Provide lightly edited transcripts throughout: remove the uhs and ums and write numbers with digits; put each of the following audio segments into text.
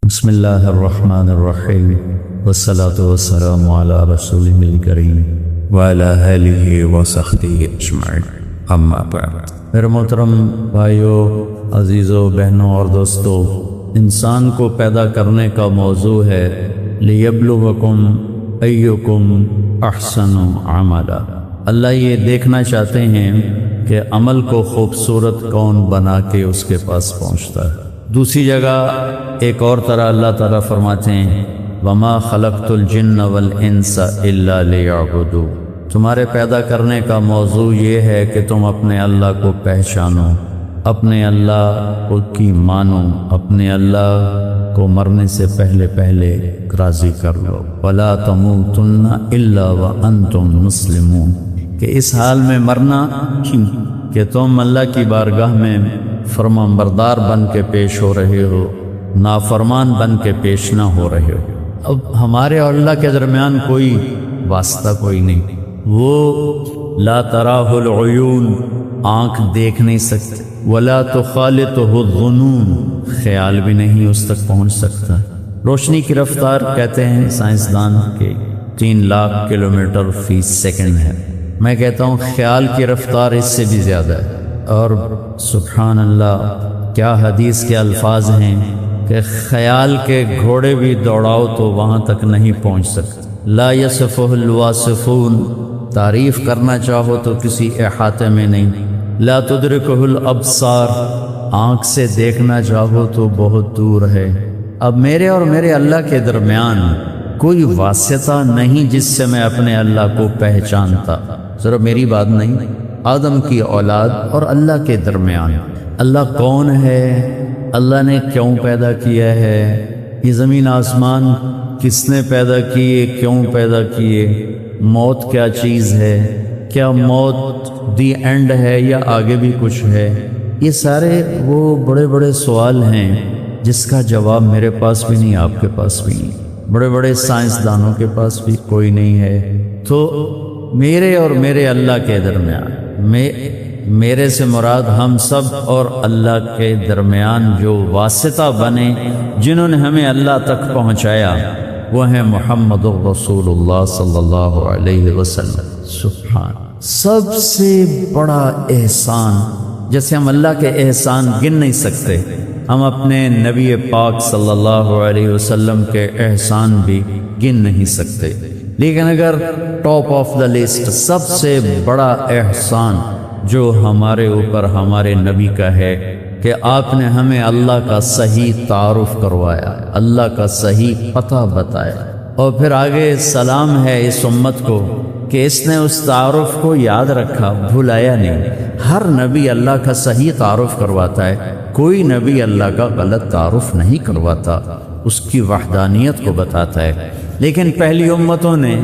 بسم اللہ الرحمن الرحیم والصلاة والسلام علی رسولہ الکریم وعلی آلہ وصحبہ اجمعین، اما بعد۔ میرے محترم بھائیوں، عزیزوں، بہنوں اور دوستوں، انسان کو پیدا کرنے کا موضوع ہے لیبلوکم ایکم احسن عملا۔ اللہ یہ دیکھنا چاہتے ہیں کہ عمل کو خوبصورت کون بنا کے اس کے پاس پہنچتا ہے۔ دوسری جگہ ایک اور طرح اللہ تعالیٰ فرماتے ہیں وَمَا خَلَقْتُ الْجِنَّ وَالْإِنسَ إِلَّا لِيَعْبُدُونِ۔ تمہارے پیدا کرنے کا موضوع یہ ہے کہ تم اپنے اللہ کو پہچانو، اپنے اللہ کو کی مانو، اپنے اللہ کو مرنے سے پہلے راضی کر لو۔ وَلَا تَمُوتُنَّ إِلَّا وَأَنْتُمْ مُسْلِمُونَ، کہ اس حال میں مرنا کہ تم اللہ کی بارگاہ میں فرمان بردار بن کے پیش ہو رہے ہو، نافرمان بن کے پیش نہ ہو رہے ہو۔ اب ہمارے اور اللہ کے درمیان کوئی واسطہ کوئی نہیں، وہ لا تراہ العیون، آنکھ دیکھ نہیں سکتے، ولا تخالطہ الظنون، خیال بھی نہیں اس تک پہنچ سکتا۔ روشنی کی رفتار کہتے ہیں سائنسدان کہ 3 لاکھ کلومیٹر فی سیکنڈ ہے، میں کہتا ہوں خیال کی رفتار اس سے بھی زیادہ ہے۔ اور سبحان اللہ، کیا حدیث کے الفاظ ہیں کہ خیال کے گھوڑے بھی دوڑاؤ تو وہاں تک نہیں پہنچ سکتے۔ لا یصفہ الواصفون، تعریف کرنا چاہو تو کسی احاطے میں نہیں۔ لا تدرکہ الابصار، آنکھ سے دیکھنا چاہو تو بہت دور ہے۔ اب میرے اور میرے اللہ کے درمیان کوئی واسطہ نہیں جس سے میں اپنے اللہ کو پہچانتا۔ ذرا میری بات نہیں، آدم کی اولاد اور اللہ کے درمیان اللہ کون ہے، اللہ نے کیوں پیدا کیا ہے، یہ زمین آسمان کس نے پیدا کیے، کیوں پیدا کیے، موت کیا چیز ہے، کیا موت دی اینڈ ہے یا آگے بھی کچھ ہے، یہ سارے وہ بڑے بڑے سوال ہیں جس کا جواب میرے پاس بھی نہیں، آپ کے پاس بھی نہیں، بڑے بڑے سائنسدانوں کے پاس بھی کوئی نہیں ہے۔ تو میرے اور میرے اللہ کے درمیان، میرے سے مراد ہم سب اور اللہ کے درمیان جو واسطہ بنے، جنہوں نے ہمیں اللہ تک پہنچایا، وہ ہیں محمد رسول اللہ صلی اللہ علیہ وسلم۔ سبحان، سب سے بڑا احسان، جیسے ہم اللہ کے احسان گن نہیں سکتے، ہم اپنے نبی پاک صلی اللہ علیہ وسلم کے احسان بھی گن نہیں سکتے، لیکن اگر ٹاپ آف دا لسٹ سب سے بڑا احسان جو ہمارے اوپر ہمارے نبی کا ہے کہ آپ نے ہمیں اللہ کا صحیح تعارف کروایا، اللہ کا صحیح پتہ بتایا، اور پھر آگے سلام ہے اس امت کو کہ اس نے اس تعارف کو یاد رکھا، بھلایا نہیں۔ ہر نبی اللہ کا صحیح تعارف کرواتا ہے، کوئی نبی اللہ کا غلط تعارف نہیں کرواتا، اس کی وحدانیت کو بتاتا ہے، لیکن پہلی امتوں نے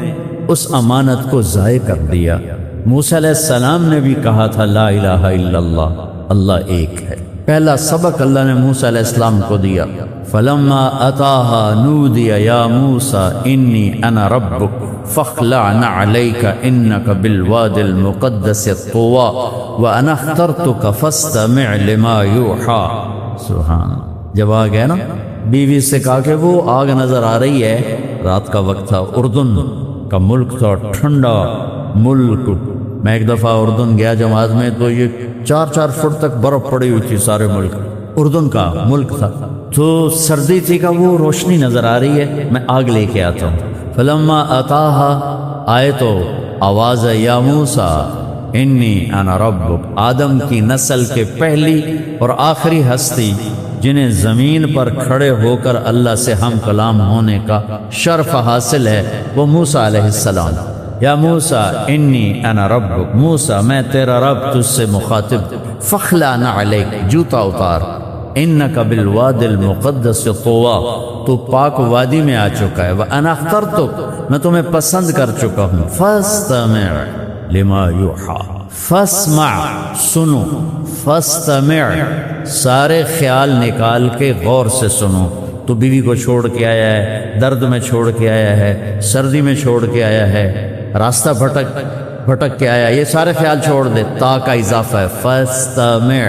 اس امانت کو ضائع کر دیا۔ موسیٰ علیہ السلام نے بھی کہا تھا لا الہ الا اللہ، اللہ ایک ہے، پہلا سبق اللہ نے موسیٰ علیہ السلام کو دیا۔ فلما اتاہا نودی یا موسیٰ انی انا ربک فاخلع نعلیک انک بالوادی المقدس طوی وانا اخترتک فاستمع لما یوحی۔ سبحان، جب آ گیا نا، بیوی سے کہا کہ وہ آگ نظر آ رہی ہے، رات کا وقت تھا، اردن کا ملک تھا، ٹھنڈا ملک۔ میں ایک دفعہ اردن گیا جماعت میں، تو یہ 4 فٹ تک برف پڑی ہوئی تھی، سارے ملک، اردن کا ملک تھا، تو سردی تھی کا وہ روشنی نظر آ رہی ہے، میں آگ لے کے آتا ہوں۔ فلما اتاہا، آئے تو آواز ہے یا موسیٰ انی انا ربک، آدم کی نسل کے پہلی اور آخری ہستی جنہیں زمین پر کھڑے ہو کر اللہ سے ہم کلام ہونے کا شرف حاصل ہے، وہ موسیٰ علیہ السلام۔ یا موسیٰ انی انا ربک، موسیٰ میں تیرا رب، تجھ سے مخاطب، فاخلع نعلیک، جوتا اتار، انک بالوادی المقدس طوی، تو پاک وادی میں آ چکا ہے، وانا اخترتک، میں تمہیں پسند کر چکا ہوں، فاستمع لما یوحی، فاسمع، سنو، فاستمع، سارے خیال نکال کے غور سے سنو۔ تو بیوی کو چھوڑ کے آیا ہے، درد میں چھوڑ کے آیا ہے، سردی میں چھوڑ کے آیا ہے، راستہ بھٹک کے آیا، یہ سارے خیال چھوڑ دے، تا کا اضافہ ہے، فاستمع،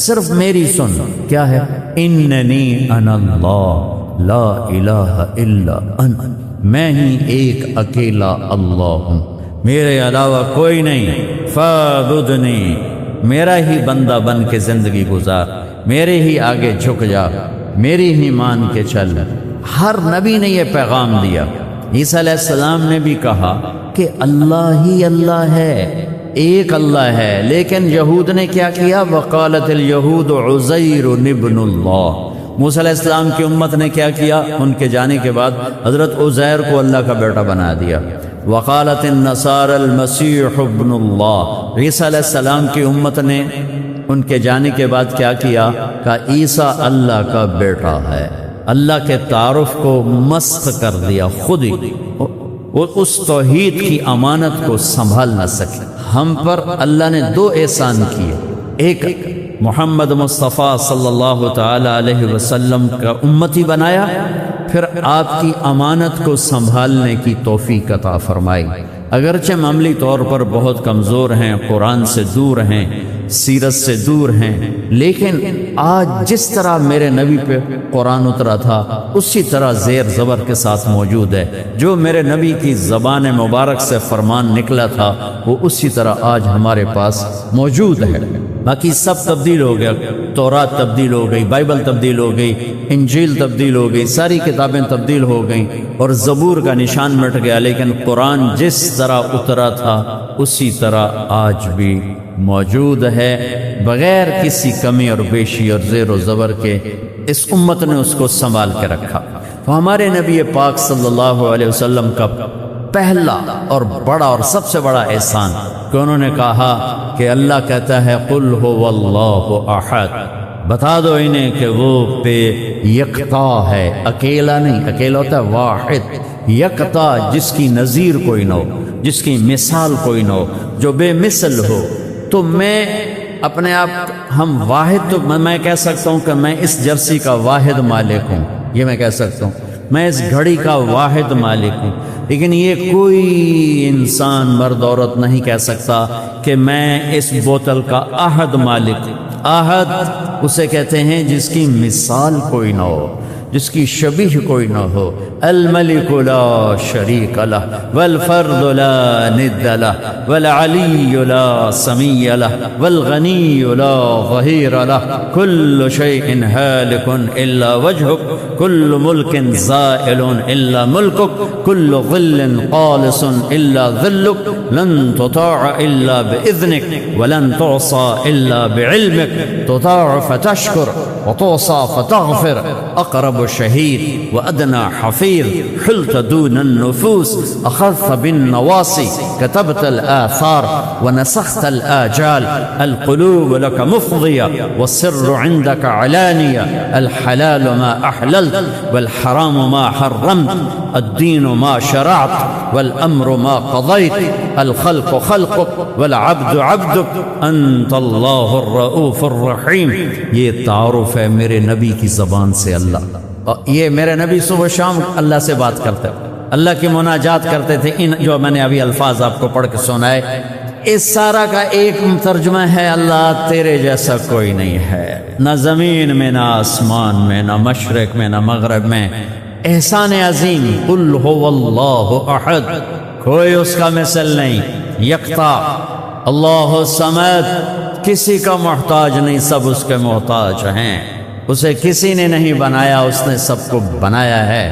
صرف میری سن، کیا ہے، اننی انا اللہ لا الہ الا انت، میں ہی ایک اکیلا اللہ ہوں، میرے علاوہ کوئی نہیں، فاعبدنی، میرا ہی بندہ بن کے زندگی گزار، میرے ہی آگے جھک جا، میری ہی مان کے چل۔ ہر نبی نے یہ پیغام دیا۔ عیسیٰ علیہ السلام نے بھی کہا کہ اللہ ہی اللہ ہے، ایک اللہ ہے، لیکن یہود نے کیا کیا؟ وقالت الیہود عزیر ابن اللہ۔ موسیٰ علیہ السلام کی امت نے کیا کیا؟ ان کے جانے کے بعد حضرت عزیر کو اللہ کا بیٹا بنا دیا۔ وقالت النصارى المسیح ابن اللہ۔ عیسیٰ علیہ السلام کی امت نے ان کے جانے کے بعد کیا کیا؟ کہ عیسیٰ اللہ کا بیٹا ہے۔ اللہ کے تعارف کو مسخ کر دیا خود ہی، وہ اس توحید کی امانت کو سنبھال نہ سکے۔ ہم پر اللہ نے دو احسان کیے، ایک محمد مصطفیٰ صلی اللہ تعالی علیہ وسلم کا امتی بنایا، پھر آپ کی امانت کو سنبھالنے کی توفیق عطا فرمائی۔ اگرچہ ہم عملی طور پر بہت کمزور ہیں، قرآن سے دور ہیں، سیرت سے دور ہیں، لیکن آج جس طرح میرے نبی پہ قرآن اترا تھا اسی طرح زیر زبر کے ساتھ موجود ہے۔ جو میرے نبی کی زبان مبارک سے فرمان نکلا تھا وہ اسی طرح آج ہمارے پاس موجود ہے۔ باقی سب تبدیل ہو گیا، تورات تبدیل ہو گئی، بائبل تبدیل ہو گئی، انجیل تبدیل ہو گئی، ساری کتابیں تبدیل ہو گئیں اور زبور کا نشان مٹ گیا، لیکن قرآن جس طرح اترا تھا اسی طرح آج بھی موجود ہے، بغیر کسی کمی اور بیشی اور زیر و زبر کے۔ اس امت نے اس کو سنبھال کے رکھا۔ تو ہمارے نبی پاک صلی اللہ علیہ وسلم کا پہلا اور بڑا اور سب سے بڑا احسان کہ انہوں نے کہا کہ اللہ کہتا ہے قل هو اللہ احد، بتا دو انہیں کہ وہ بے یکتا ہے، اکیلا نہیں، اکیلا ہوتا ہے واحد، یکتا جس کی نظیر کوئی نہ ہو، جس کی مثال کوئی نہ ہو، جو بے مثل ہو۔ تو میں اپنے آپ، ہم واحد، تو میں کہہ سکتا ہوں کہ میں اس جرسی کا واحد مالک ہوں، یہ میں کہہ سکتا ہوں، میں اس گھڑی کا واحد مالک ہوں، لیکن یہ کوئی انسان مرد عورت نہیں کہہ سکتا کہ میں اس بوتل کا احد مالک ہوں۔ احد اسے کہتے ہیں جس کی مثال کوئی نہ ہو، جس کی شبیہ کوئی نہ ہو۔ الملک لا شریک لہ والفرد لا ند لہ والعلی لا سمیع لہ والغنی لا ظہیر لہ کل شیء ہالک الا وجہک کل ملک زائل الا ملکک کل ظل خالص الا ظلک لن تطاع الا باذنک ولن تعصى الا بعلمک تطاع فتشکر وتعصى فتغفر اقرب شہید وادنى حفیظ حلت دون النفوس اخذت بالنواصی كتبت الآثار ونسخت الآجال القلوب لك مفضية والسر عندك علانية الحلال ما أحللت والحرام ما حرمت الدين ما شرعت والأمر ما قضيت الخلق خلقك والعبد عبدك أنت الله الرؤوف الرحيم۔ یہ تعارف ہے میرے نبی کی زبان سے اللہ، یہ میرے نبی صبح شام اللہ سے بات کرتے، اللہ کی مناجات کرتے تھے۔ ان جو میں نے ابھی الفاظ آپ کو پڑھ کے سنائے، اس سارا کا ایک ترجمہ ہے اللہ تیرے جیسا کوئی نہیں ہے، نہ زمین میں، نہ آسمان میں، نہ مشرق میں، نہ مغرب میں۔ احسان عظیم، قل هو اللہ احد، کوئی اس کا مثل نہیں، یکتا، اللہ الصمد، کسی کا محتاج نہیں، سب اس کے محتاج ہیں، اسے کسی نے نہیں بنایا، اس نے سب کو بنایا ہے۔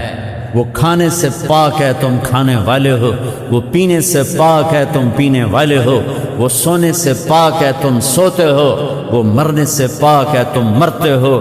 وہ کھانے سے پاک ہے، تم کھانے والے ہو، وہ پینے سے پاک ہے، تم پینے والے ہو، وہ سونے سے پاک ہے، تم سوتے ہو، وہ مرنے سے پاک ہے، تم مرتے ہو،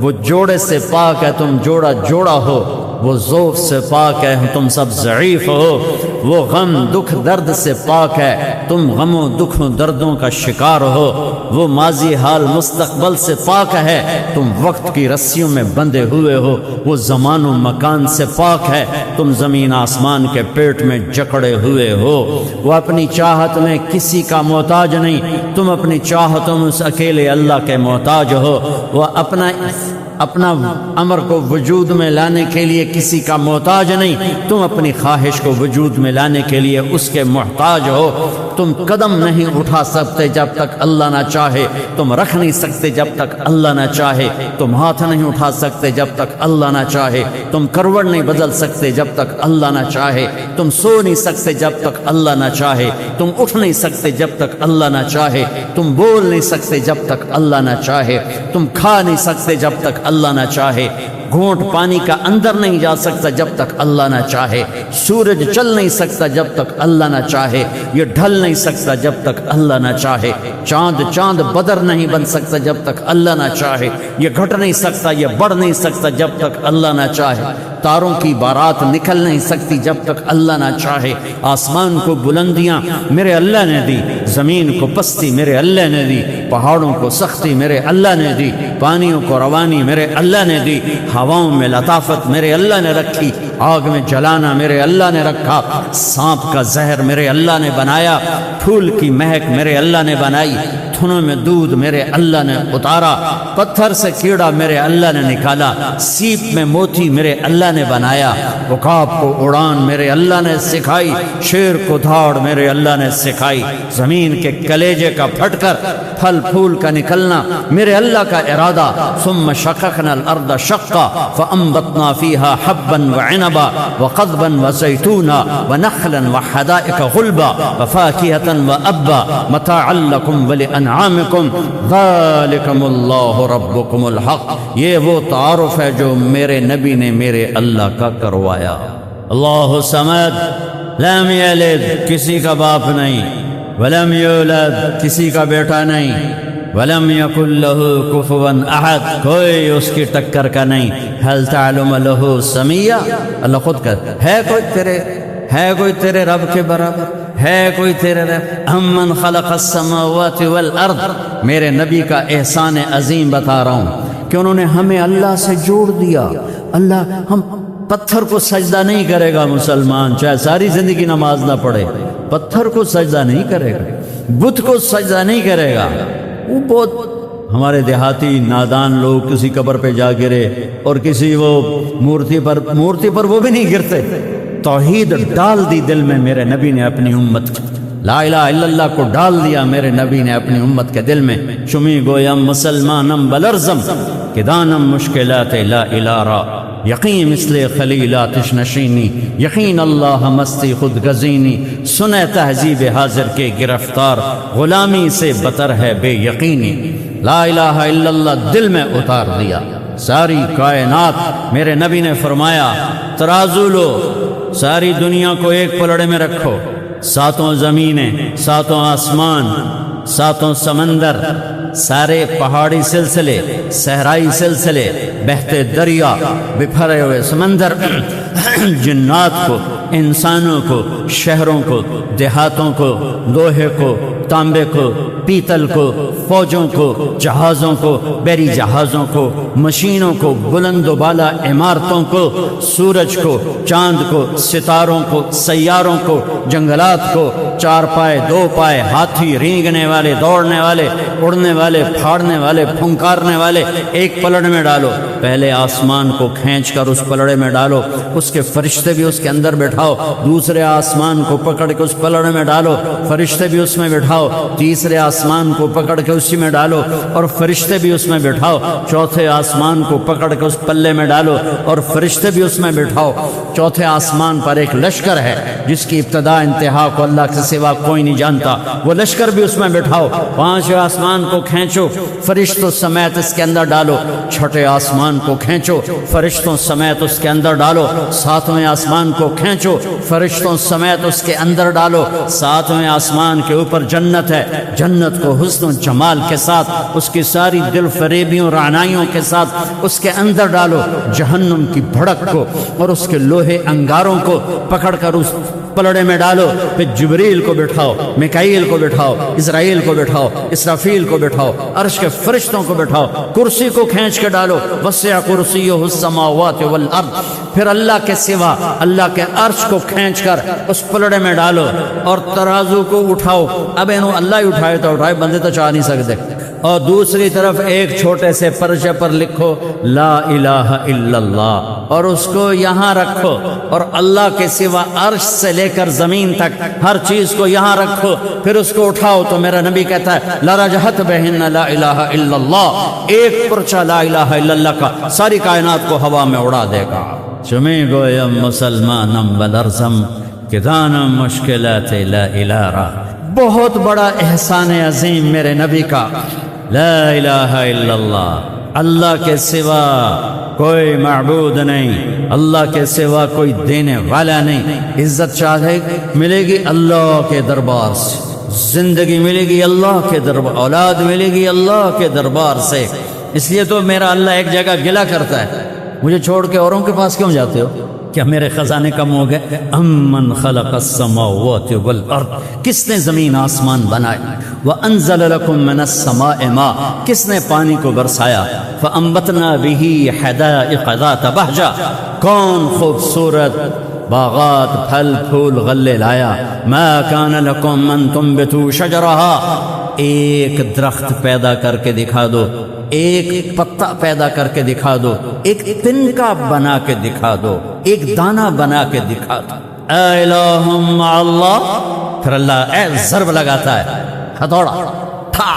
وہ جوڑے سے پاک ہے، تم جوڑا جوڑا ہو، وہ ذوق سے پاک ہے، تم سب ضعیف ہو، وہ غم دکھ درد سے پاک ہے، تم غموں دکھوں دردوں کا شکار ہو، وہ ماضی حال مستقبل سے پاک ہے، تم وقت کی رسیوں میں بندھے ہوئے ہو، وہ زمان و مکان سے پاک ہے، تم زمین آسمان کے پیٹ میں جکڑے ہوئے ہو، وہ اپنی چاہت میں کسی کا محتاج نہیں، تم اپنی چاہتوں میں اس اکیلے اللہ کے محتاج ہو، وہ اپنا اپنا امر کو وجود میں لانے کے لیے کسی کا محتاج نہیں، تم اپنی خواہش کو وجود میں لانے کے لیے اس کے محتاج ہو۔ تم قدم نہیں اٹھا سکتے جب تک اللہ نہ چاہے، تم رکھ نہیں سکتے جب تک اللہ نہ چاہے، تم ہاتھ نہیں اٹھا سکتے جب تک اللہ نہ چاہے، تم کروٹ نہیں بدل سکتے جب تک اللہ نہ چاہے، تم سو نہیں سکتے جب تک اللہ نہ چاہے، تم اٹھ نہیں سکتے جب تک اللہ نہ چاہے، تم بول نہیں سکتے جب تک اللہ نہ چاہے، تم کھا نہیں سکتے جب تک اللہ نہ چاہے، گھونٹ پانی کا اندر نہیں جا سکتا جب تک اللہ نہ چاہے، سورج چل نہیں سکتا جب تک اللہ نہ چاہے، یہ ڈھل نہیں سکتا جب تک اللہ نہ چاہے، چاند بدر نہیں بن سکتا جب تک اللہ نہ چاہے، یہ گھٹ نہیں سکتا، یہ بڑھ نہیں سکتا جب تک اللہ نہ چاہے، تاروں کی بارات نکل نہیں سکتی جب تک اللہ نہ چاہے، آسمان کو بلندیاں میرے اللہ نے دی، زمین کو پستی میرے اللہ نے دی، پہاڑوں کو سختی میرے اللہ نے دی، پانیوں کو روانی میرے اللہ نے دی، ہواؤں میں لطافت میرے اللہ نے رکھی، آگ میں جلانا میرے اللہ نے رکھا، سانپ کا زہر میرے اللہ نے بنایا، پھول کی مہک میرے اللہ نے بنائی، تھنوں میں دودھ میرے اللہ نے اتارا، پتھر سے کیڑا میرے اللہ نے نکالا، سیپ میں موتی میرے اللہ نے بنایا، عقاب کو اڑان میرے اللہ نے سکھائی، شیر کو دھاڑ میرے اللہ نے سکھائی، زمین کے کلیجے کا پھٹ کر پھل پھول کا نکلنا میرے اللہ کا ارادہ، ثم شققنا الارض شقا فانبتنا فيها حبا وعنبا وقضبا وزيتونا ونخلا وحدائق غلبا وفاكهة وأبا متاعا لكم ولأنعامكم ذلكم الله ربكم الحق۔ یہ وہ تعارف ہے جو میرے نبی نے میرے اللہ کا کروایا۔ اللہ صمد، لم یلد، کسی کا باپ نہیں، ولم یولد، کسی کا بیٹا نہیں، ولم یکن لہ کفوا احد، کوئی اس کی ٹکر کا نہیں، هل تعلم لہ سمیہ، اللہ خود کہتا ہے کوئی تیرے رب کے برابر، ہے کوئی تیرے رب؟ امن خلق السماوات والارض، میرے نبی کا احسان عظیم بتا رہا ہوں کہ انہوں نے ہمیں اللہ سے جوڑ دیا۔ اللہ، ہم پتھر کو سجدہ نہیں کرے گا مسلمان، چاہے ساری زندگی نماز نہ پڑھے، پتھر کو سجدہ نہیں کرے گا، بت کو سجدہ نہیں کرے گا۔ وہ بہت ہمارے دیہاتی نادان لوگ کسی قبر پہ جا گرے اور کسی وہ مورتی پر وہ بھی نہیں گرتے۔ توحید ڈال دی دل میں میرے نبی نے اپنی امت کی، لا الہ الا اللہ کو ڈال دیا میرے نبی نے اپنی امت کے دل میں۔ شمی گویم مسلمانم بلرزم کہ دانم مشکلات لا الارا، یقین مثل خلیلاتش نشینی، یقین اللہ مستی خود گزینی، سنے تہذیب حاضر کے گرفتار، غلامی سے بتر ہے بے یقینی۔ لا الہ الا اللہ دل میں اتار دیا۔ ساری کائنات میرے نبی نے فرمایا ترازو لو، ساری دنیا کو ایک پلڑے میں رکھو، ساتوں زمینیں، ساتوں آسمان، ساتوں سمندر، سارے پہاڑی سلسلے، صحرائی سلسلے، بہتے دریا، بکھرے ہوئے سمندر، جنات کو، انسانوں کو، شہروں کو، دیہاتوں کو، لوہے کو، تانبے کو، پیتل کو، فوجوں کو، جہازوں کو، بحری جہازوں کو، مشینوں کو، بلند و بالا عمارتوں کو، سورج کو، چاند کو، ستاروں کو، سیاروں کو، جنگلات کو، چار پائے، دو پائے، ہاتھی، رینگنے والے، دوڑنے والے، اڑنے والے، پھاڑنے والے، پھنکارنے والے، ایک پلڑ میں ڈالو۔ پہلے آسمان کو کھینچ کر اس پلڑے میں ڈالو، اس کے فرشتے بھی اس کے اندر بٹھاؤ، دوسرے آسمان کو پکڑ کے اس پلڑے میں ڈالو، فرشتے بھی اس میں بٹھاؤ، تیسرے آسمان کو پکڑ کے اسی میں ڈالو اور فرشتے بھی اس میں بٹھاؤ، چوتھے آسمان کو پکڑ کے اس پلے میں ڈالو اور فرشتے بھی اس میں بٹھاؤ۔ چوتھے آسمان پر ایک لشکر ہے جس کی ابتدا انتہا کو اللہ کے سوا کوئی نہیں جانتا، وہ لشکر بھی اس میں بٹھاؤ۔ پانچویں آسمان کو کھینچو، فرشتوں سمیت اس کے اندر ڈالو، چھٹے آسمان کو کھینچو، فرشتوں سمیت اس کے اندر ڈالو، ساتویں آسمان کو کھینچو، فرشتوں سمیت اس کے اندر ڈالو۔ ساتویں آسمان کے اوپر جنت ہے، جنت کو حسن و جمال کے ساتھ، اس کی ساری دل فریبیوں رعنائیوں کے ساتھ اس کے اندر ڈالو۔ جہنم کی بھڑک کو اور اس کے لوہے انگاروں کو پکڑ کر اس پلڑے میں ڈالو۔ پھر جبریل کو بٹھاؤ، میکائیل کو بٹھاؤ، اسرائیل کو بٹھاؤ، اسرافیل کو بٹھاؤ، عرش کے فرشتوں کو بٹھاؤ، کرسی کو کھینچ کے ڈالو۔ وسع کرسیہ السماوات والارض، پھر اللہ کے سوا اللہ کے عرش کو کھینچ کر اس پلڑے میں ڈالو اور ترازو کو اٹھاؤ۔ اب انہوں اللہ ہی اٹھائے تو اٹھائے، بندے تو چاہ نہیں سکتے، اور دوسری طرف ایک چھوٹے سے پرچے پر لکھو لا الہ الا اللہ، اور اس کو یہاں رکھو، اور اللہ کے سوا عرش سے لے کر زمین تک ہر چیز کو یہاں رکھو، پھر اس کو اٹھاؤ تو میرا نبی کہتا ہے لرجحت بہن لا الہ الا اللہ، ایک پرچہ لا الہ الا اللہ کا ساری کائنات کو ہوا میں اڑا دے گا۔ چمی گویم مسلمانم بلرزم کہ دانم مشکلات لا الہ را، بہت بڑا احسان عظیم میرے نبی کا، لا الہ الا اللہ، اللہ کے سوا کوئی معبود نہیں، اللہ کے سوا کوئی دینے والا نہیں، عزت چاہے ملے گی اللہ کے دربار سے، زندگی ملے گی اللہ کے دربار، اولاد ملے گی اللہ کے دربار سے۔ اس لیے تو میرا اللہ ایک جگہ گلہ کرتا ہے، مجھے چھوڑ کے اوروں کے پاس کیوں جاتے ہو؟ کیا میرے خزانے کم ہو گئے؟ امن خلق السماوات والارض، کس نے زمین آسمان بنائے؟ وانزل لکم من السماء ماء، کس نے پانی کو برسایا؟ فانبتنا به حدائق ذات بہجہ، کون خوبصورت باغات پھل پھول غلے لایا؟ ما کان لکم ان تنبتوا شجرہا، ایک درخت پیدا کر کے دکھا دو، ایک پتا پیدا کر کے دکھا دو، ایک تنکا بنا کے دکھا دو، ایک دانہ بنا کے دکھا دو۔ اے الہ مع اللہ، پھر اللہ اے ضرب لگاتا ہے، ہتھوڑا تھا،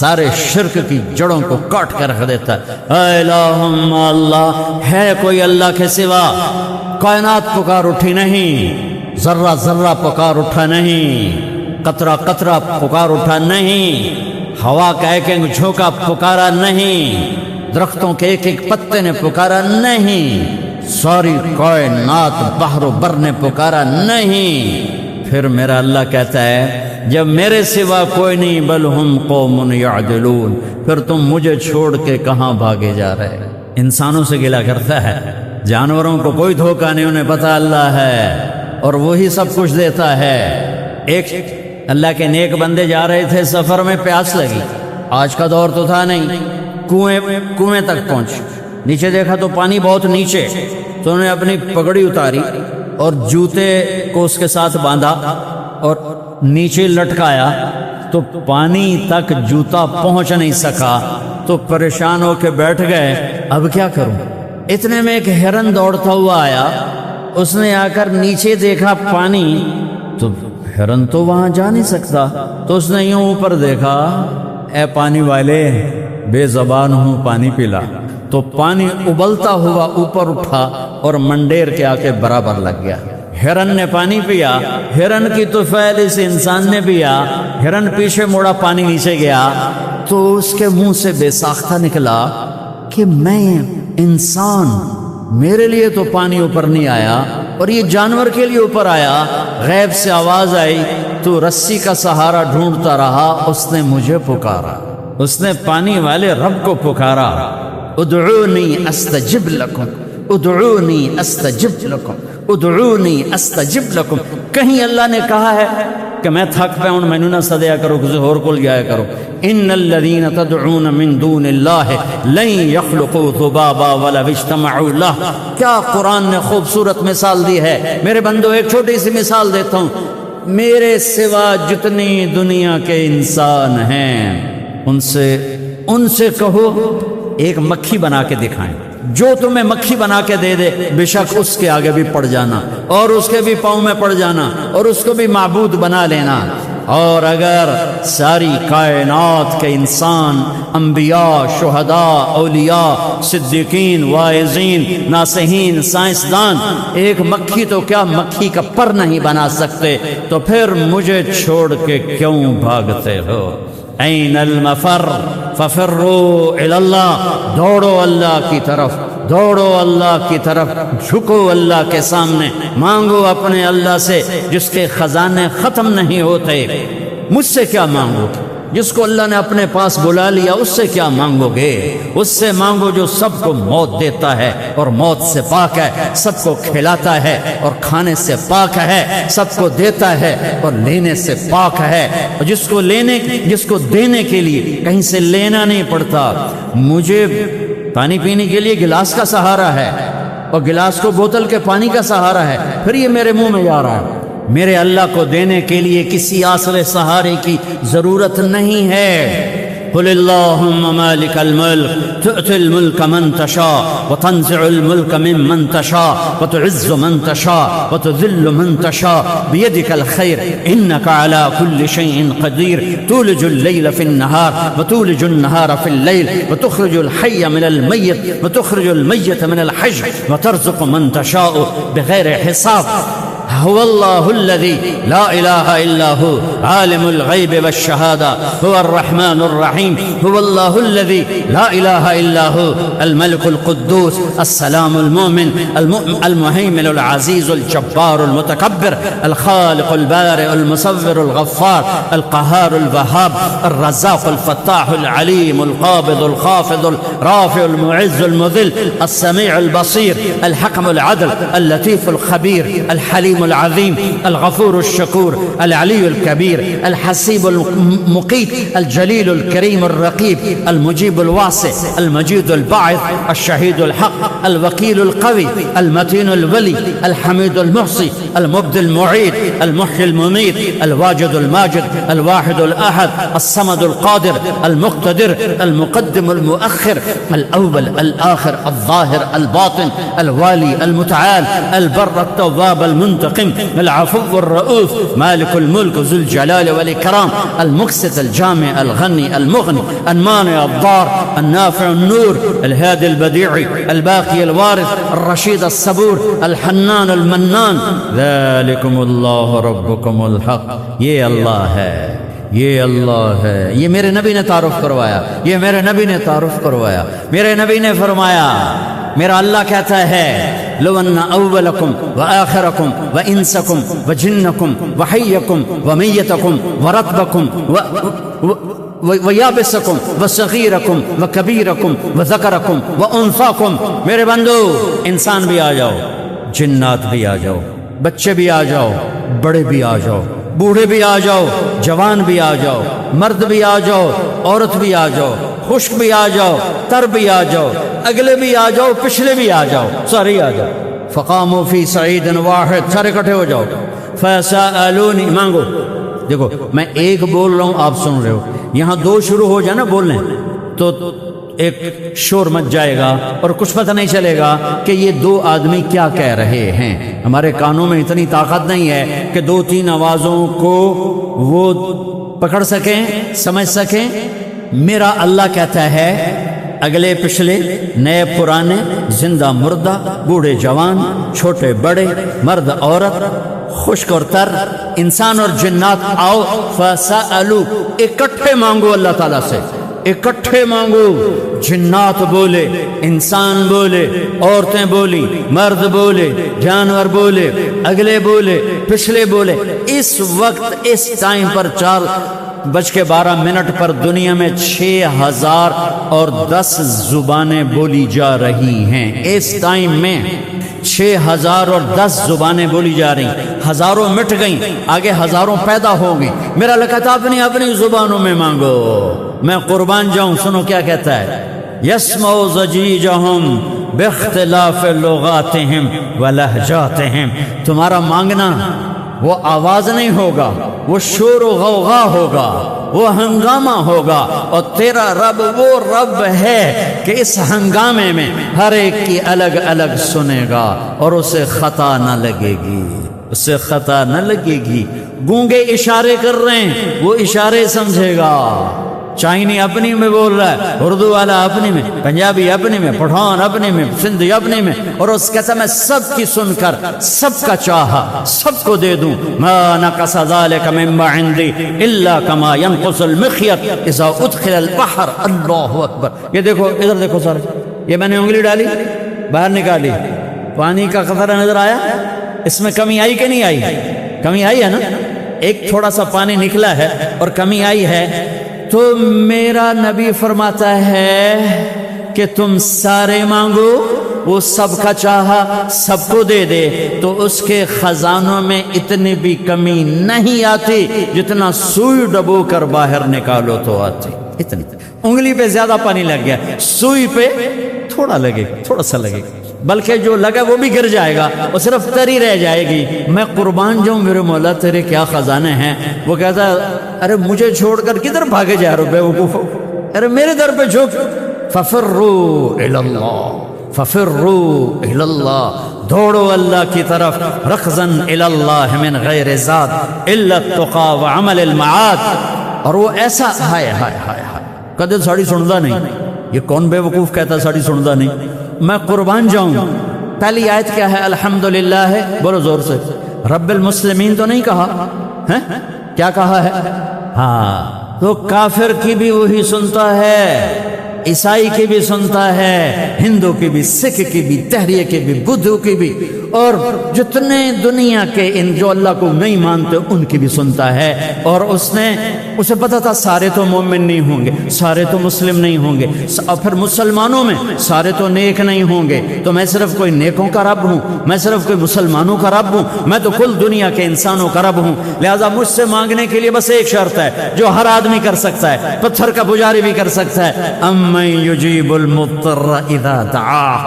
سارے شرک کی جڑوں کو کاٹ کر رکھ دیتا ہے۔ اے الہ مع اللہ، ہے کوئی اللہ کے سوا؟ کائنات پکار اٹھی نہیں، ذرہ ذرہ پکار اٹھا نہیں، قطرہ قطرہ پکار اٹھا نہیں، ہوا کا ایک ایک جھونکا پکارا نہیں، درختوں کے ایک ایک پتے نے پکارا نہیں، ساری کائنات بحر و بر نے پکارا نہیں۔ پھر میرا اللہ کہتا ہے جب میرے سوا کوئی نہیں، بل ہم قوم یعدلون، پھر تم مجھے چھوڑ کے کہاں بھاگے جا رہے؟ انسانوں سے گلہ کرتا ہے، جانوروں کو کوئی دھوکہ نہیں، انہیں پتہ اللہ ہے اور وہی سب کچھ دیتا ہے۔ ایک اللہ کے نیک بندے جا رہے تھے سفر میں، پیاس لگی، آج کا دور تو تھا نہیں، کنویں تک پہنچ، نیچے دیکھا تو پانی بہت نیچے، تو انہوں نے اپنی پگڑی اتاری اور جوتے کو اس کے ساتھ باندھا اور نیچے لٹکایا، تو پانی تک جوتا پہنچ نہیں سکا، تو پریشان ہو کے بیٹھ گئے، اب کیا کروں؟ اتنے میں ایک ہرن دوڑتا ہوا آیا، اس نے آ کر نیچے دیکھا پانی، تو ہرن تو وہاں جا نہیں سکتا، تو اس نے یوں اوپر دیکھا، اے پانی والے بے زبان ہوں، پانی پلا، تو پانی ابلتا ہوا اوپر اٹھا اور منڈیر کے آ کے برابر لگ گیا۔ ہرن نے پانی پیا، ہرن کی تو فعل اس انسان نے پیا، ہرن پیچھے مڑا، پانی نیچے گیا، تو اس کے منہ سے بے ساختہ نکلا کہ میں انسان، میرے لیے تو پانی اوپر نہیں آیا اور یہ جانور کے لیے اوپر آیا۔ غیب سے آواز آئی، تو رسی کا سہارا ڈھونڈتا رہا، اس نے مجھے پکارا، اس نے پانی والے رب کو پکارا، ادعونی استجب لکم، ادعونی استجب لکم، ادعونی استجب لکم۔ کہیں اللہ نے کہا ہے کہ میں تھک پہ ہوں، مینوں نہ سدیا کرو، کسی اور کول جایا کرو۔ ان الذین تدعون من دون اللہ لن یخلقوا ذبابا ولو اجتمعوا لہ۔ کیا قرآن نے خوبصورت مثال دی ہے۔ میرے بندو ایک چھوٹی سی مثال دیتا ہوں، میرے سوا جتنی دنیا کے انسان ہیں ان سے کہو ایک مکھی بنا کے دکھائیں، جو تمہیں مکھی بنا کے دے دے بے شک اس کے آگے بھی پڑ جانا اور اس کے بھی پاؤں میں پڑ جانا اور اس کو بھی معبود بنا لینا۔ اور اگر ساری کائنات کے انسان، انبیاء، شہداء، اولیاء، صدیقین، واعظین، ناصحین، سائنسدان ایک مکھی تو کیا مکھی کا پر نہیں بنا سکتے، تو پھر مجھے چھوڑ کے کیوں بھاگتے ہو؟ این المفر ففروا الی اللہ، دوڑو اللہ کی طرف، دوڑو اللہ کی طرف، جھکو اللہ کے سامنے، مانگو اپنے اللہ سے جس کے خزانے ختم نہیں ہوتے۔ مجھ سے کیا مانگو؟ جس کو اللہ نے اپنے پاس بلا لیا اس سے کیا مانگو گے؟ اس سے مانگو جو سب کو موت دیتا ہے اور موت سے پاک ہے، سب کو کھلاتا ہے اور کھانے سے پاک ہے، سب کو دیتا ہے اور لینے سے پاک ہے، اور جس کو دینے کے لیے کہیں سے لینا نہیں پڑتا۔ مجھے پانی پینے کے لیے گلاس کا سہارا ہے اور گلاس کو بوتل کے پانی کا سہارا ہے، پھر یہ میرے منہ میں جا رہا ہے۔ میرے اللہ کو دینے کے لیے کسی آسرے سہارے کی ضرورت نہیں ہے۔ قل اللهم مالك الملك تؤتي الملك من تشاء وتنزع الملك ممن تشاء وتعز من تشاء وتذل من تشاء بيدك الخير إنك على كل شيء قدير تولج الليل في النهار وتولج النهار في الليل وتخرج الحي من الميت وتخرج الميت من الحي وترزق من تشاء بغير حساب هو الله الذي لا إله إلا هو عالم الغيب والشهادة هو الرحمن الرحيم هو الله الذي لا إله إلا هو الملك القدوس السلام المؤمن المهيمن العزيز الجبار المتكبر الخالق البارئ المصور الغفار القهار الوهاب الرزاق الفتاح العليم القابض الخافض الرافع المعز المذل السميع البصير الحكم العدل اللطيف الخبير الحليم العظيم الغفور الشكور العلي الكبير الحسيب المقيت الجليل الكريم الرقيب المجيب الواسع المجيد الباعث الشهيد الحق الوكيل القوي المتين الولي الحميد المحصي المبدي المعيد المحيي المميت الواجد الماجد الواحد الأحد الصمد القادر المقتدر المقدم المؤخر الأول الآخر الظاهر الباطن الوالي المتعال البر التواب المنتقم العفو الرؤوف مالك الملك ذو الجلال والإكرام المقسط الجامع الغني المغني المانع الضار النافع النور الهادي البديع الباقي الوارث الرشيد الصبور الحنان المنان ذلكم الله ربكم الحق یہ اللہ ہے یہ اللہ ہے یہ میرے نبی نے تعارف کروایا یہ میرے نبی نے تعارف کروایا میرے نبی نے فرمایا میرا اللہ کہتا ہے لو ان اولکم وآخرکم وانسکم وجنکم وحیکم ومیتکم ورطبکم ویابسکم وصغیرکم وکبیرکم وذکرکم وانثاکم میرے بندو انسان بھی آ جاؤ جنات بھی آ جاؤ بچے بھی آ جاؤ بڑے بھی آ جاؤ بوڑھے بھی آ جاؤ جوان بھی آ جاؤ مرد بھی آ جاؤ عورت بھی آ جاؤ خشک بھی آ جاؤ تر بھی آ جاؤ اگلے بھی آ جاؤ پچھلے بھی آ جاؤ سارے آ جاؤ فقاموا فی صعید واحد سارے اکٹھے ہو جاؤ فسألونی مانگو دیکھو میں ایک بول رہا ہوں آپ سن رہے ہو یہاں دو شروع ہو جائے نا بولنے تو ایک شور مچ جائے گا اور کچھ پتہ نہیں چلے گا کہ یہ دو آدمی کیا کہہ رہے ہیں ہمارے کانوں میں اتنی طاقت نہیں ہے کہ دو تین آوازوں کو وہ پکڑ سکیں سمجھ سکیں میرا اللہ کہتا ہے اگلے پچھلے نئے پرانے زندہ مردہ بوڑھے جوان چھوٹے بڑے مرد عورت خشک اور تر انسان اور جنات آؤ فسألو اکٹھے مانگو اللہ تعالیٰ سے اکٹھے مانگو جنات بولے انسان بولے عورتیں بولی مرد بولے جانور بولے اگلے بولے پچھلے بولے اس وقت اس ٹائم پر 4:12 پر دنیا میں 6010 زبانیں بولی جا رہی ہیں اس ٹائم میں 6010 زبانیں بولی جا رہی ہزاروں مٹ گئیں آگے ہزاروں پیدا ہوں گی میرا لکھتا اپنی زبانوں میں مانگو میں قربان جاؤں سنو کیا کہتا ہے یسمع ضجیجہم باختلاف لغاتہم ولہجاتہم تمہارا مانگنا وہ آواز نہیں ہوگا وہ شور و غوغا ہوگا وہ ہنگامہ ہوگا اور تیرا رب وہ رب ہے کہ اس ہنگامے میں ہر ایک کی الگ الگ سنے گا اور اسے خطا نہ لگے گی اسے خطا نہ لگے گی گونگے اشارے کر رہے ہیں وہ اشارے سمجھے گا چائنی اپنی میں بول رہا ہے اردو والا اپنی میں پنجابی اپنی میں پٹھان اپنی میں سندھی اپنی میں اور اس کہتا میں سب کی سن کر سب کا چاہا سب کو دے دوں ما نقص ذلك مما عندي الا كما ينقص المخيط اذا ادخل البحر اللہ اکبر یہ دیکھو ادھر دیکھو سارے یہ میں نے انگلی ڈالی باہر نکالی پانی کا قطرہ نظر آیا اس میں کمی آئی کہ نہیں آئی کمی آئی ہے نا ایک تھوڑا سا پانی نکلا ہے اور کمی آئی ہے تو میرا نبی فرماتا ہے کہ تم سارے مانگو وہ سب کا چاہا سب کو دے دے تو اس کے خزانوں میں اتنی بھی کمی نہیں آتی جتنا سوئی ڈبو کر باہر نکالو تو آتی اتنی انگلی پہ زیادہ پانی لگ گیا سوئی پہ تھوڑا لگے تھوڑا سا لگے بلکہ جو لگا وہ بھی گر جائے گا وہ صرف تری رہ جائے گی میں قربان جاؤں میرے مولا تیرے کیا خزانے ہیں وہ کہتا ہے ارے مجھے چھوڑ کر کدھر بھاگے جا رہے ہو ارے میرے در پہ جھک. ففروا الی اللہ، ففروا الی اللہ، دوڑو اللہ کی طرف. رکضاً الی اللہ من غیر ذات الا التقى وعمل المعاد. اور وہ ایسا ہائے ہائے ہائے ہائے کدے ساڑی سندا نہیں. یہ کون بے وقوف کہتا ہے ساڑی سندا نہیں؟ میں قربان جاؤں. پہلی آیت کیا ہے؟ الحمدللہ ہے، بولو زور سے. رب المسلمین تو نہیں کہا ہے، کیا کہا ہے؟ ہاں، تو کافر کی بھی وہی سنتا ہے، عیسائی کی بھی سنتا ہے، ہندو کی بھی، سکھ کی بھی، تحریہ کی بھی، بدھو کی بھی، اور جتنے دنیا کے ان جو اللہ کو نہیں مانتے ان کی بھی سنتا ہے. اور اسے پتا تھا سارے تو مومن نہیں ہوں گے، سارے تو مسلم نہیں ہوں گے، اور پھر مسلمانوں میں سارے تو نیک نہیں ہوں گے، تو میں صرف کوئی نیکوں کا رب ہوں، میں صرف کوئی مسلمانوں کا رب ہوں، میں تو کل دنیا کے انسانوں کا رب ہوں. لہذا مجھ سے مانگنے کے لیے بس ایک شرط ہے جو ہر آدمی کر سکتا ہے، پتھر کا پجاری بھی کر سکتا ہے. امن یجیب المضطر اذا دعاہ.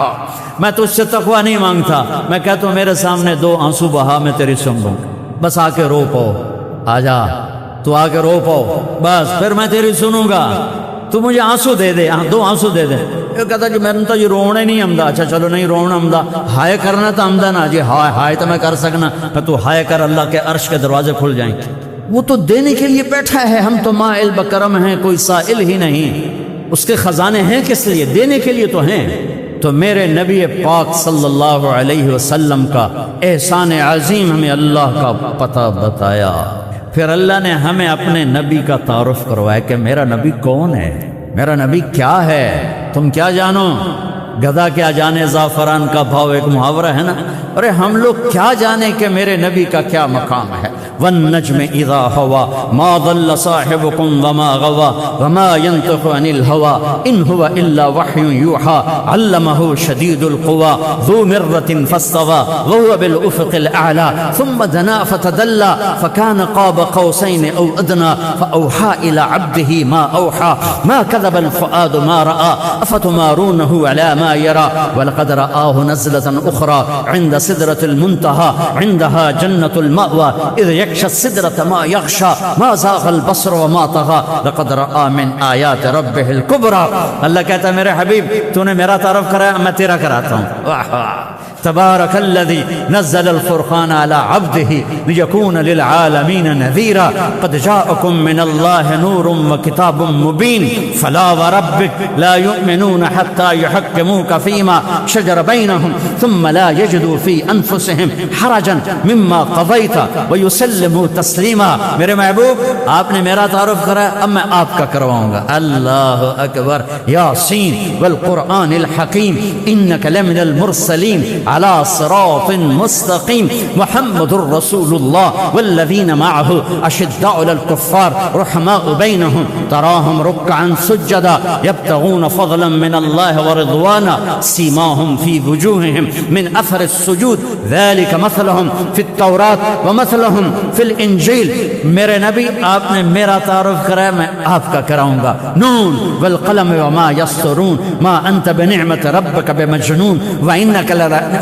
میں تجھ سے تقوی نہیں مانگتا، میں کہتا ہوں میرے سامنے 2 آنسو بہا، میں تیری سن لوں، بس آ کے رو پاؤ، آ جا تو آ کے رو پاؤ، بس پھر میں تیری سنوں گا. تو مجھے آنسو دے دے، 2 آنسو دے دے. یہ کہتا جی میں نے تو یہ رونے نہیں آمدا. اچھا چلو نہیں رونا آمدا، ہائے کرنا تو آمدا نا جی. ہائے ہائے تو میں کر سکنا، تو ہائے کر، اللہ کے عرش کے دروازے کھل جائیں. وہ تو دینے کے لیے بیٹھا ہے، ہم تو مائل بکرم ہیں، کوئی سائل ہی نہیں. اس کے خزانے ہیں کس لیے؟ دینے کے لیے تو ہیں. تو میرے نبی پاک صلی اللہ علیہ وسلم کا احسان عظیم ہمیں اللہ کا پتہ بتایا. پھر اللہ نے ہمیں اپنے نبی کا تعارف کروایا کہ میرا نبی کون ہے، میرا نبی کیا ہے. تم کیا جانو؟ گدھا کیا جانے زعفران کا بھاؤ، ایک محاورہ ہے نا. ارے ہم لوگ کیا جانے کہ میرے نبی کا کیا مقام ہے. والنجم اذا ہوا ما ضل صاحبكم وما غوا وما ينطق عن الهوى ان هو الا وحي يوحى علمه شديد القوى ذو مرة فاستوى وهو بالافق الاعلى ثم دنا فتدلى فكان قاب قوسين او ادنى فاوحى الى عبده ما اوحى ما كذب الفؤاد ما راى افتمارونه على ما يرى ولقد رآه نزلة اخرى عند سدرة المنتهى عندها جنة المأوى اذ يغشى السدرة ما يغشى ما زاغ البصر وما طغى لقد رأى من آیات ربه الكبرى. اللہ کہتا ہے میرے حبیب تو نے میرا تعارف کرایا، میں تیرا کراتا ہوں. تبارک الذی نزل الفرقان على عبده ليكون للعالمين نذيرا قد جاءكم من الله نور وكتاب مبين فلا وربك لا يؤمنون حتى يحكموك فيما شجر بينهم ثم لا يجدوا في انفسهم حرجا مما قضيت ويسلموا تسلیما. میرے محبوب آپ نے میرا تعارف کرایا، اب میں آپ کا کرواؤں گا. اللہ اکبر. یاسین والقرآن الحکیم انک لمن المرسلین على صراط مستقيم محمد رسول الله والذين معه أشداء على الكفار رحماء بينهم تراهم ركعا سجدا يبتغون فضلا من الله ورضوانا سيماهم في وجوههم من أثر السجود ذلك مثلهم في التوراة ومثلهم في الإنجيل. میرے نبی آپ نے میرا تعارف کرایا، میں آپ کا کراؤں گا. نون والقلم وما يسطرون ما أنت بنعمة ربك بمجنون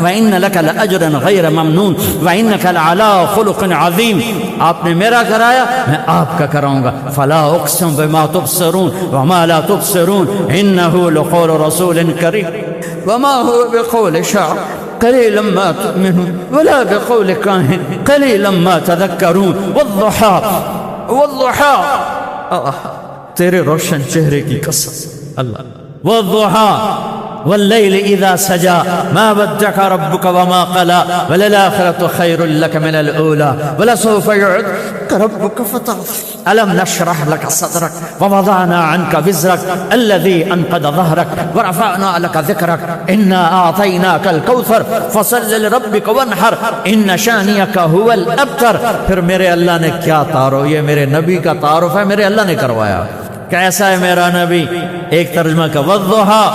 وإن لك لأجرا غير ممنون وإنك لعلى خلق عظيم. آپ نے میرا کرایا، میں آپ کا کراؤں گا. فلا اقسم بما تبصرون وما لا تبصرون إنه لقول رسول كريم وما هو بقول شاعر قليلا ما تؤمنون ولا بقول كاهن قليلا ما تذكرون. والضحى والضحى تیرے روشن چہرے کی قسم اللہ. والضحى والليل إذا سجى ما ودعك ربك وما قلى وللآخرة خير لك من الأولى ولسوف يعطيك ربك فترضى. ألم نشرح لك صدرك ووضعنا عنك وزرك الذي أنقض ظهرك ورفعنا لك ذكرك إنا أعطيناك الكوثر فصل لربك وانحر إن شانئك هو الأبتر. پھر میرے اللہ نے کیا تعارف، یہ میرے نبی کا تعارف ہے، میرے اللہ نے کروایا. کیسا ہے میرا نبی؟ ایک ترجمہ کا والضحى،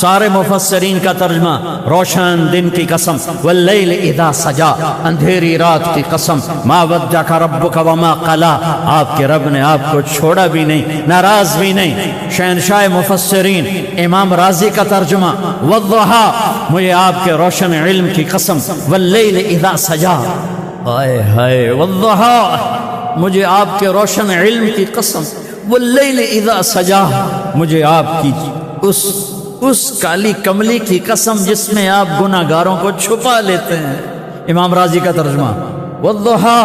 سارے مفسرین کا ترجمہ روشن دن کی قسم، واللیل اذا سجا اندھیری رات کی قسم، ما ودعک ربک وما قلا، آپ کے رب نے آپ کو چھوڑا بھی نہیں، ناراض بھی نہیں. شہنشاہ مفسرین امام راضی کا ترجمہ والضحى، مجھے آپ کے روشن علم کی قسم، واللیل اذا سجا، ہائے ہائے والضحى، مجھے آپ کے روشن علم کی قسم، واللیل اذا سجا، مجھے آپ کی اس کالی کملی کی قسم جس میں آپ گناہ گاروں کو چھپا لیتے ہیں۔ امام راضی کا ترجمہ، والضحا،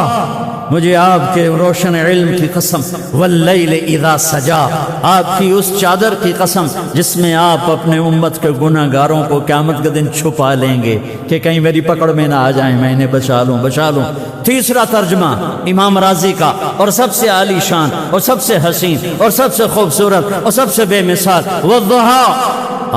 مجھے آپ کے روشن علم کی قسم، واللیل اذا سجا، آپ کی اس چادر کی قسم جس میں آپ اپنے امت کے گناہ گاروں کو قیامت کے دن چھپا لیں گے کہ کہیں میری پکڑ میں نہ آ جائیں، میں انہیں بچا لوں۔ تیسرا ترجمہ امام راضی کا، اور سب سے عالی شان اور سب سے حسین اور سب سے خوبصورت اور سب سے بے مثال، والضحا،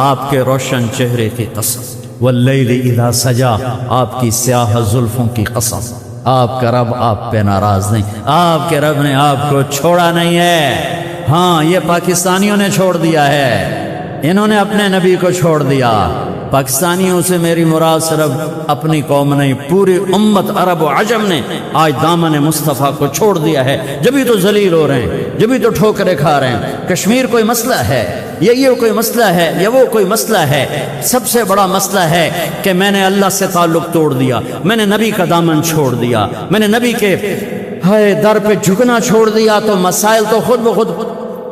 آپ کے روشن چہرے کی قسم، واللیل اذا سجا، آپ کی سیاہ زلفوں کی قسم۔ آپ کا رب آپ پہ ناراض نہیں، آپ کے رب نے آپ کو چھوڑا نہیں ہے۔ ہاں، یہ پاکستانیوں نے چھوڑ دیا ہے، انہوں نے اپنے نبی کو چھوڑ دیا۔ پاکستانیوں سے میری مراد صرف اپنی قوم نہیں، پوری امت عرب و عجم نے آج دامن مصطفیٰ کو چھوڑ دیا ہے، جبھی تو ذلیل ہو رہے ہیں، جبھی تو ٹھوکریں کھا رہے ہیں۔ کشمیر کوئی مسئلہ ہے، یہ کوئی مسئلہ ہے، یا وہ کوئی مسئلہ ہے، سب سے بڑا مسئلہ ہے کہ میں نے اللہ سے تعلق توڑ دیا، میں نے نبی کا دامن چھوڑ دیا، میں نے نبی کے در پہ جھکنا چھوڑ دیا، تو مسائل تو خود بخود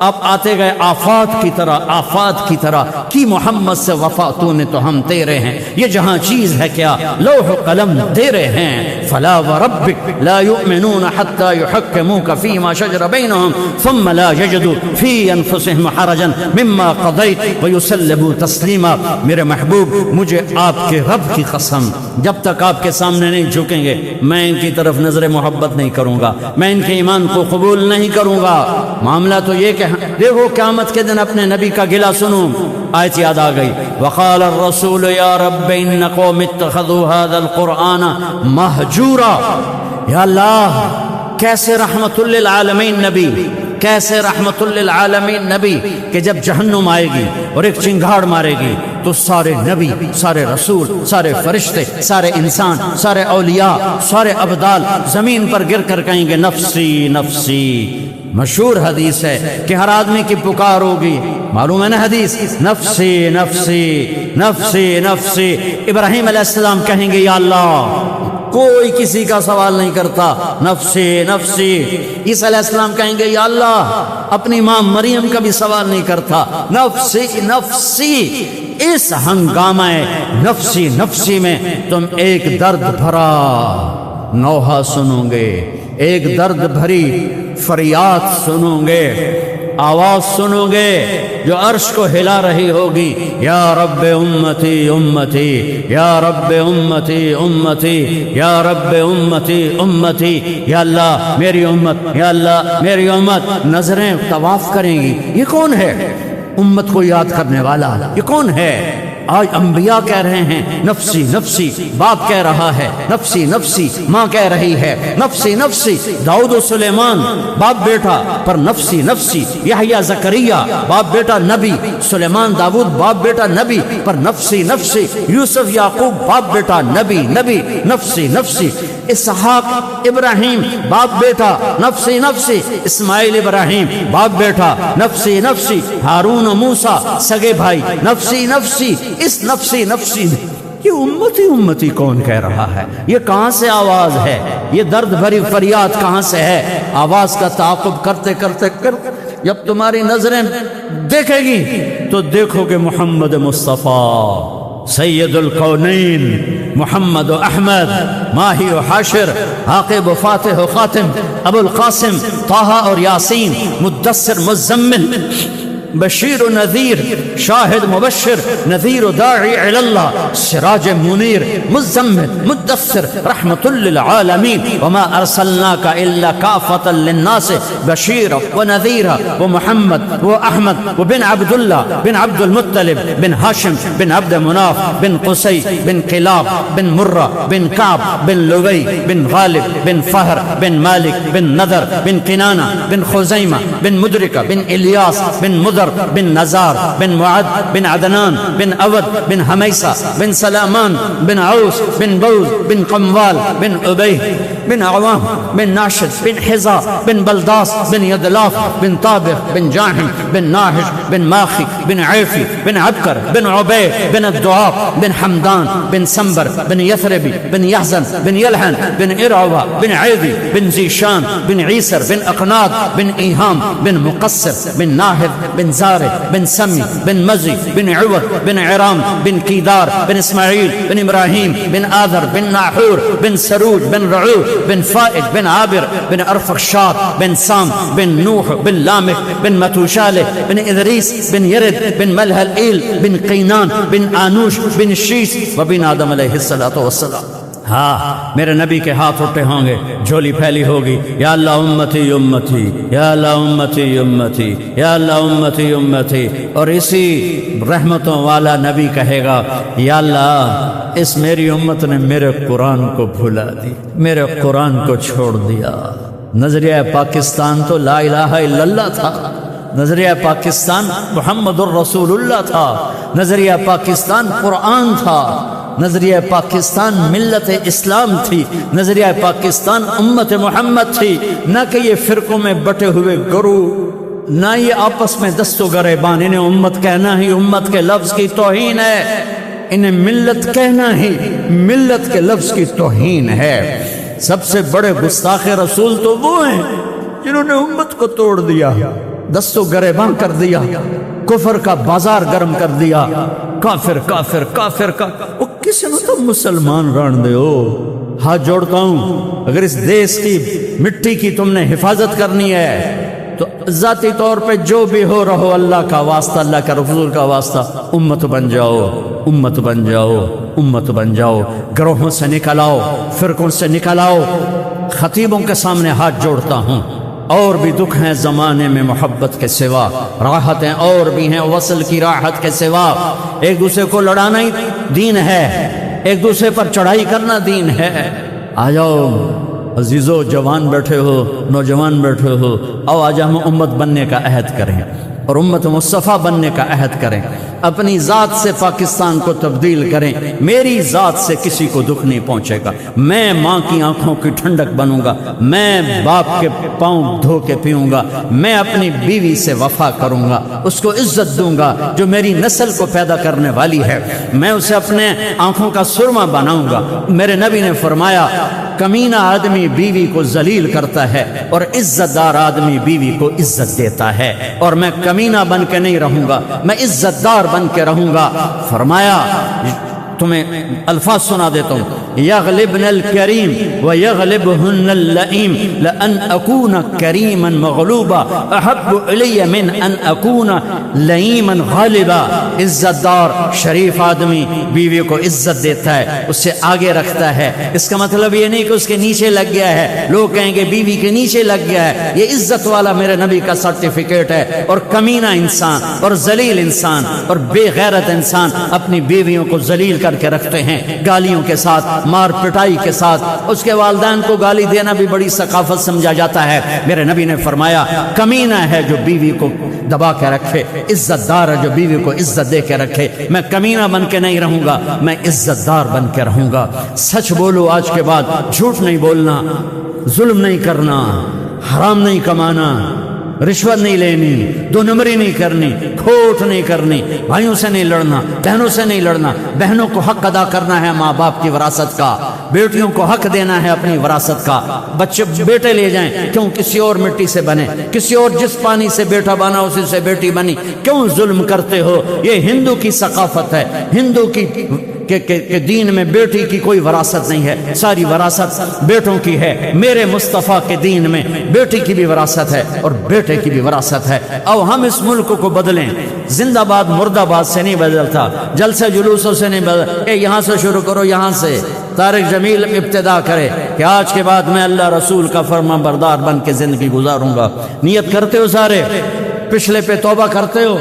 اب آتے گئے آفات کی طرح کی محمد سے وفا تو نے تو ہم تیرے ہیں، یہ جہاں چیز ہے کیا لوح و قلم تیرے ہیں۔ فلا وربک لا یؤمنون حتی یحکموک فیما شجر بینہم ثم لا یجدوا فی انفسہم حرجا مما قضیت ویسلموا تسلیما۔ میرے محبوب، مجھے آپ کے رب کی قسم، جب تک آپ کے سامنے نہیں جھکیں گے میں ان کی طرف نظر محبت نہیں کروں گا، میں ان کے ایمان کو قبول نہیں کروں گا۔ معاملہ تو یہ کہ دیکھو قیامت کے دن اپنے نبی کا گلہ سنو، آیت یاد آ گئی، وقال الرسول یا رب ان قوم اتخذوا هذا القرآن مہجورا۔ یا اللہ، کیسے رحمت للعالمین نبی، کیسے رحمت للعالمین نبی کہ جب جہنم آئے گی اور ایک چنگھاڑ مارے گی تو سارے نبی، سارے رسول، سارے فرشتے، سارے انسان، سارے اولیاء، سارے ابدال زمین پر گر کر کہیں گے نفسی نفسی۔ مشہور حدیث ہے کہ ہر آدمی کی پکار ہوگی، معلوم ہے نا حدیث، نفسی نفسی نفسی نفسی۔ ابراہیم علیہ السلام کہیں گے یا اللہ، کوئی کسی کا سوال نہیں کرتا، نفسی نفسی۔ عیسیٰ علیہ السلام کہیں گے یا اللہ، اپنی ماں مریم کا بھی سوال نہیں کرتا، نفسی نفسی۔ اس ہنگامہ نفسی نفسی میں تم ایک درد بھرا نوحہ سنو گے، ایک درد بھری فریاد سنو گے، آواز سنو گے جو عرش کو ہلا رہی ہوگی، یا رب امتی امتی، یا رب امتی امتی، یا رب امتی امتی۔ یا اللہ میری امت، یا اللہ میری امت۔ نظریں طواف کریں گی، یہ کون ہے امت کو یاد کرنے والا، یہ کون ہے؟ آج انبیاء کہہ رہے ہیں نفسی نفسی، باپ کہہ رہا ہے نفسی نفسی، ماں کہہ رہی ہے نفسی نفسی۔ داؤد و سلیمان باپ بیٹا پر نفسی نفسی، یحییٰ زکریا باپ بیٹا نبی، سلیمان داؤد باپ بیٹا نبی پر نفسی نفسی، یوسف یعقوب باپ بیٹا نبی نبی، نفسی نفسی۔ اسحاق ابراہیم باپ بیٹا نفسی نفسی، اسماعیل ابراہیم باپ بیٹا نفسی نفسی، ہارون و موسیٰ سگے بھائی نفسی نفسی۔ اس نفسی نفسی میں یہ امتی امتی کون کہہ رہا ہے؟ یہ کہاں سے آواز ہے؟ یہ درد بھری فریاد کہاں سے ہے؟ آواز کا تعاقب کرتے کرتے جب تمہاری نظریں دیکھے گی تو دیکھو گے محمد مصطفیٰ سید الکونین، محمد و احمد، ماہی و حاشر، عاقب و فاتح و خاتم، ابو القاسم، طہ اور یاسین، مدثر مزمل، بشیر و نذیر، شاہد مبشر، نذیر و داعی الی اللہ، سراج منیر، مزمل، مدثر، رحمت للعالمین، وما ارسلناک الا کافۃ للناس بشیرا و نذیرا، ومحمد واحمد وبن عبد اللہ بن عبد المطلب بن ہاشم بن عبد مناف بن قصی بن کلاب بن مرہ بن کعب بن لوی بن غالب بن فہر بن مالک بن نذر بن کنانہ بن خزیمہ بن مدرکہ بن الیاس بن مدر بن نزار بن معد بن عدنان بن اود بن حمیسہ بن سلامان بن عوس بن بوز بن قموال بن ابی بن عوام بن ناشد بن حزا بن بلداس بن يدلاف بن طابخ بن جاحم بن ناهش بن ماخي بن عيفي بن عبكر بن عبيد بن الدعاب بن حمدان بن سنبر بن يثربي بن يحزن بن يلحن بن إرعوة بن عيدي بن زيشان بن عيسر بن أقناط بن إيهام بن مقصر بن ناهد بن زاري بن سمي بن مزي بن عوض بن عرام بن كيدار بن إسماعيل بن إبراهيم بن آذر بن ناحور بن سروج بن رعوه بن فائد بن عابر بن أرفخشاد بن سام بن نوح بن لامح بن متوشاله بن إدريس بن يرد بن ملهلئيل بن قينان بن آنوش بن شيس وبن آدم علیہ الصلوۃ والسلام. ہاں میرے نبی کے ہاتھ اٹھے ہوں گے، جھولی پھیلی ہوگی، یا اللہ امتی امتی، یا اللہ امتی امتی، یا اللہ امتی امتی. اور اسی رحمتوں والا نبی کہے گا یا اللہ اس میری امت نے میرے قرآن کو بھلا دی، میرے قرآن کو چھوڑ دیا. نظریہ پاکستان تو لا الہ الا اللہ تھا، نظریہ پاکستان محمد الرسول اللہ تھا، نظریہ پاکستان قرآن تھا، نظریہ پاکستان ملت اسلام تھی، نظریہ پاکستان امت محمد تھی. نہ کہ یہ فرقوں میں بٹے ہوئے گروہ، نہ یہ آپس میں دست و گریبان. انہیں امت کہنا ہی امت کے لفظ کی توہین ہے، انہیں ملت کہنا ہی ملت کے لفظ کی توہین ہے. سب سے بڑے گستاخ رسول تو وہ ہیں جنہوں نے امت کو توڑ دیا، دست و گریباں کر دیا، کفر کا بازار گرم کر دیا. کافر کافر کافر کا وہ کسی نے تو مسلمان ران دے ہو. ہاتھ جوڑتا ہوں، اگر اس دیش کی مٹی کی تم نے حفاظت کرنی ہے تو ذاتی طور پہ جو بھی ہو رہو، اللہ کا واسطہ، اللہ کا رسول کا واسطہ، امت بن جاؤ، امت بن جاؤ، امت بن جاؤ. گروہوں سے نکل آؤ، فرقوں سے نکل آؤ. خطیبوں کے سامنے ہاتھ جوڑتا ہوں. اور بھی دکھ ہیں زمانے میں محبت کے سوا، راحتیں اور بھی ہیں وصل کی راحت کے سوا. ایک دوسرے کو لڑانا ہی دین ہے، ایک دوسرے پر چڑھائی کرنا دین ہے. آ جاؤ عزیزو، جوان بیٹھے ہو، نوجوان بیٹھے ہو، آؤ آج ہم امت بننے کا عہد کریں اور امت مصطفیٰ بننے کا عہد کریں. اپنی ذات سے پاکستان کو تبدیل کریں. میری ذات سے کسی کو دکھ نہیں پہنچے گا. میں ماں کی آنکھوں کی ٹھنڈک بنوں گا، میں باپ کے پاؤں دھو کے پیوں گا، میں اپنی بیوی سے وفا کروں گا، اس کو عزت دوں گا جو میری نسل کو پیدا کرنے والی ہے. میں اسے اپنے آنکھوں کا سرما بناؤں گا. میرے نبی نے فرمایا کمینہ آدمی بیوی کو ذلیل کرتا ہے اور عزت دار آدمی بیوی کو عزت دیتا ہے. اور میں کمینہ بن کے نہیں رہوں گا، میں عزت دار بن کے رہوں گا. فرمایا تمہیں الفاظ سنا دیتا ہوں. یغلبن الکریم ویغلبہن اللئیم لأن اکون کریما مغلوبا احب الی من ان اکون لئیما غالبا. عزت دار شریف آدمی بیوی کو عزت دیتا ہے، اس سے آگے رکھتا ہے. اس کا مطلب یہ نہیں کہ اس کے نیچے لگ گیا ہے. لوگ کہیں گے بیوی کے نیچے لگ گیا ہے. یہ عزت والا میرے نبی کا سرٹیفکیٹ ہے. اور کمینہ انسان اور ذلیل انسان اور بے غیرت انسان اپنی بیویوں کو ذلیل کر کے رکھتے ہیں، گالیوں کے ساتھ، مار پٹائی کے ساتھ. اس کے والدین کو گالی دینا بھی بڑی ثقافت سمجھا جاتا ہے. میرے نبی نے فرمایا کمینہ ہے جو بیوی کو دبا کے رکھے، عزت دار ہے جو بیوی کو عزت دے کے رکھے. میں کمینہ بن کے نہیں رہوں گا، میں عزت دار بن کے رہوں گا. سچ بولو آج کے بعد، جھوٹ نہیں بولنا، ظلم نہیں کرنا، حرام نہیں کمانا، رشوت نہیں لینی، دو نمبری نہیں کرنی، کھوٹ نہیں کرنی، بھائیوں سے نہیں لڑنا، بہنوں سے نہیں لڑنا. بہنوں کو حق ادا کرنا ہے ماں باپ کی وراثت کا، بیٹیوں کو حق دینا ہے اپنی وراثت کا. بچے بیٹے لے جائیں، کیوں کسی اور مٹی سے بنے، کسی اور جس پانی سے بیٹا بنا اسی سے بیٹی بنی، کیوں ظلم کرتے ہو؟ یہ ہندو کی ثقافت ہے. ہندو کی کہ دین میں بیٹی کی کوئی وراثت نہیں ہے، ساری وراثت بیٹوں کی ہے. میرے مصطفیٰ کے دین میں بیٹی کی بھی وراثت ہے اور بیٹے کی بھی وراثت ہے. اب ہم اس ملک کو بدلیں. زندہ باد مرد آباد سے نہیں بدلتا، جلسے جلوسوں سے نہیں بدلتا. یہاں سے شروع کرو، یہاں سے طارق جمیل ابتدا کرے کہ آج کے بعد میں اللہ رسول کا فرما بردار بن کے زندگی گزاروں گا. نیت کرتے ہو سارے؟ پچھلے پہ توبہ کرتے ہو؟